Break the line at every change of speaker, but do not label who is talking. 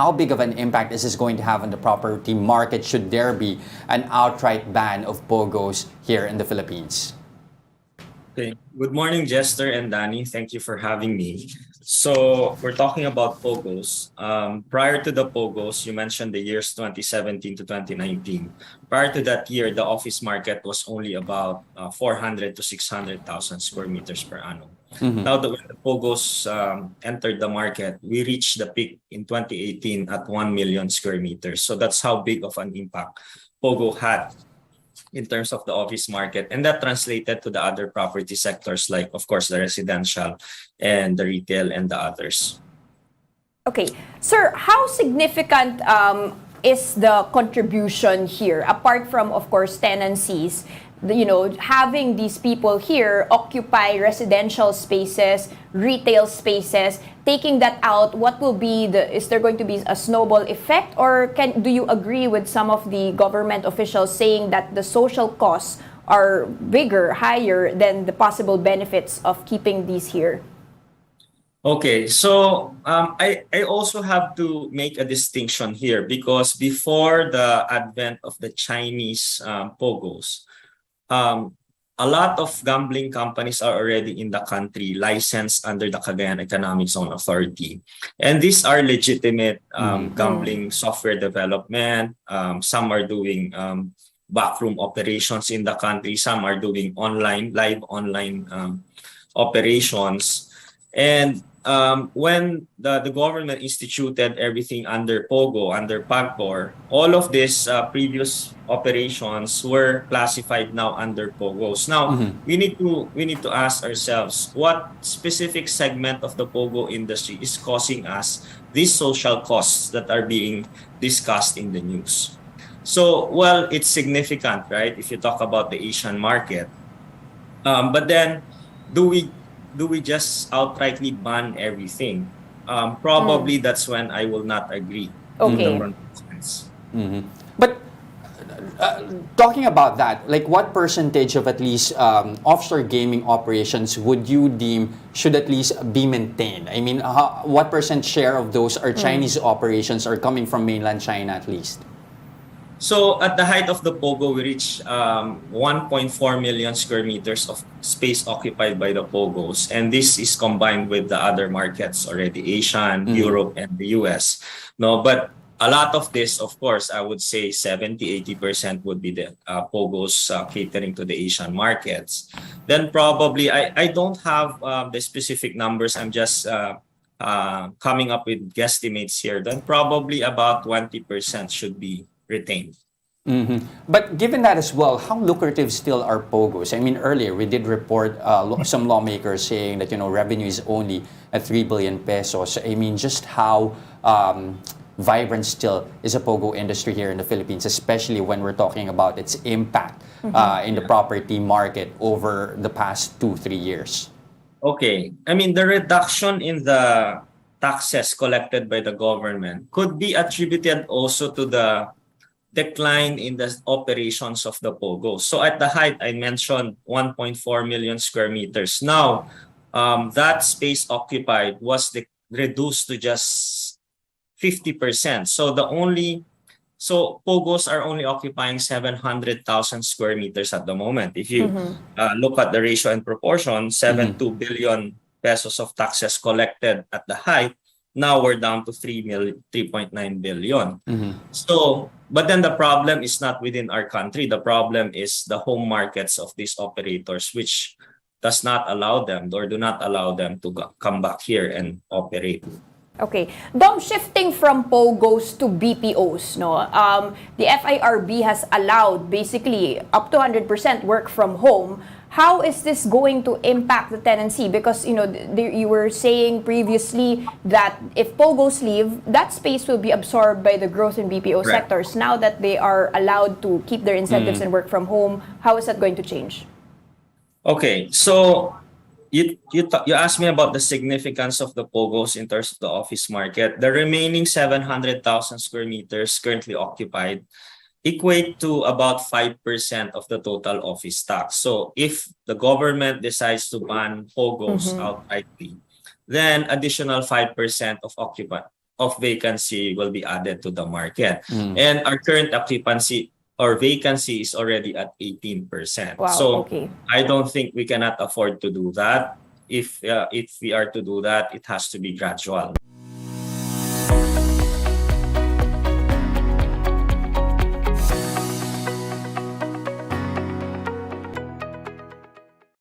how big of an impact is this going to have on the property market should there be an outright ban of POGOs here in the Philippines?
Okay. Good morning, Jester and Danny. Thank you for having me. So we're talking about POGOs. Prior to the POGOs, you mentioned the years 2017 to 2019. Prior to that year, the office market was only about 400 to 600,000 square meters per annum. Now that when the POGOs entered the market, we reached the peak in 2018 at 1 million square meters. So that's how big of an impact POGO had in terms of the office market, and that translated to the other property sectors like, of course, the residential and the retail and the others.
Okay, sir, how significant is the contribution here, apart from, of course, tenancies? Having these people here occupy residential spaces, retail spaces, taking that out, what will be is there going to be a snowball effect, or do you agree with some of the government officials saying that the social costs are bigger, higher than the possible benefits of keeping these here?
Okay, so I also have to make a distinction here, because before the advent of the Chinese POGOs, a lot of gambling companies are already in the country, licensed under the Cagayan Economic Zone Authority. And these are legitimate gambling software development. Some are doing backroom operations in the country. Some are doing live online operations. And when the government instituted everything under POGO, under PAGCOR, all of these previous operations were classified now under POGOs. Now, we need to ask ourselves, what specific segment of the POGO industry is causing us these social costs that are being discussed in the news? So, well, it's significant, right, if you talk about the Asian market. But then, do we just outrightly ban everything? Probably that's when I will not agree.
Okay.
But talking about that, like what percentage of at least offshore gaming operations would you deem should at least be maintained? I mean, what percent share of those are Chinese operations or coming from mainland China at least?
So at the height of the POGO, we reached 1.4 million square meters of space occupied by the POGOs. And this is combined with the other markets already, Asian, Europe, and the US. No, but a lot of this, of course, I would say 70-80% would be the POGOs catering to the Asian markets. Then probably, I don't have the specific numbers. I'm just coming up with guesstimates here. Then probably about 20% should be retained.
But given that as well, how lucrative still are POGOs? I mean, earlier we did report some lawmakers saying that revenue is only at 3 billion pesos. I mean, just how vibrant still is a POGO industry here in the Philippines, especially when we're talking about its impact in the property market over the past 2-3 years.
Okay, I mean, the reduction in the taxes collected by the government could be attributed also to the decline in the operations of the POGOs. So at the height, I mentioned 1.4 million square meters. Now, that space occupied was reduced to just 50%. So POGOs are only occupying 700,000 square meters at the moment. If you look at the ratio and proportion, 72 billion pesos of taxes collected at the height. Now we're down to 3.9 billion. So, but then the problem is not within our country. The problem is the home markets of these operators, which does not allow them or do not allow them to come back here and operate.
Okay. Dom, shifting from POGOs to BPOs, the FIRB has allowed basically up to 100% work from home. How is this going to impact the tenancy? Because, you were saying previously that if POGOs leave, that space will be absorbed by the growth in BPO sectors. Now that they are allowed to keep their incentives and work from home, how is that going to change?
Okay, so you asked me about the significance of the POGOs in terms of the office market. The remaining 700,000 square meters currently occupied equate to about 5% of the total office stock. So if the government decides to ban POGOs outrightly, then additional 5% of of vacancy will be added to the market.
Mm.
And our current occupancy or vacancy is already at 18%.
Wow,
So
okay.
I don't think we cannot afford to do that. If we are to do that, it has to be gradual.